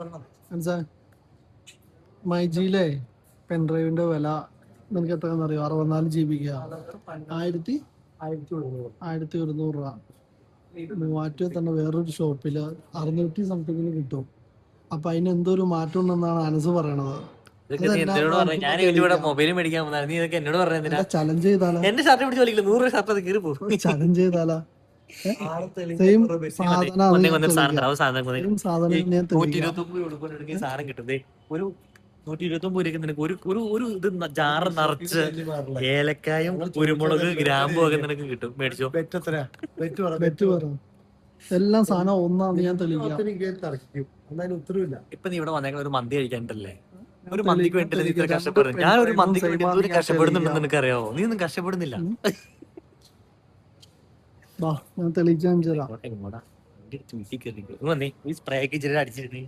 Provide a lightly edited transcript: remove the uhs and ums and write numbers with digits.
മനസ്സിലായി. മൈജിയിലെ പെൻഡ്രൈവിന്റെ വില നിനക്ക് എത്രയാണെന്ന് അറിയോ? 64 GB 1100 രൂപ. മൂവാറ്റുപുഴ തന്നെ വേറൊരു ഷോപ്പില് 600 സംതിങ്ങിന് കിട്ടും. അപ്പൊ അതിന് എന്തോ മാറ്റം ഉണ്ടെന്നാണ് അനസ് പറയണത്. മൊബൈൽ മേടിക്കാൻ നീ ഇതൊക്കെ എന്നോട് പറഞ്ഞ ചലഞ്ച് ചെയ്താലോ? എന്റെ ഷർട്ട് പിടിച്ച് വലിക്കില്ല 100 ഷർട്ട് അത് കീറി പോകും. ചലഞ്ച് ചെയ്താലോ? സെയിം സാധനം കിട്ടും. ഒരു 129 രൂപയ്ക്ക് നിനക്ക് ഒരു ഇത് ജാറ് നിറച്ച് ഏലക്കായും കുരുമുളക് ഗ്രാമ്പും ഒക്കെ നിനക്ക് കിട്ടും. മേടിച്ചോ. എല്ലാം സാധനം ഒന്നാന്ന് ഞാൻ തെളിയിക്കാം. ഇപ്പൊ നീ ഇവിടെ വന്നേക്കുന്ന ഒരു മന്തി കഴിക്കാനിട്ടല്ലേ? ഒരു മന്തിക്ക് വേണ്ടിയില്ല നീ ഇത്ര കഷ്ടപ്പെടുന്നു. ഞാൻ ഒരു മന്തിക്ക് വേണ്ടി എന്തോരം കഷ്ടപ്പെടുന്നുണ്ടെന്ന് നിനക്കറിയാവോ? നീ ഒന്നും കഷ്ടപ്പെടുന്നില്ല. ഞാൻ തെളിയിക്കാൻ സ്പ്രേ ഒക്കെ ഇച്ചിരി അടിച്ചിരുന്നേ.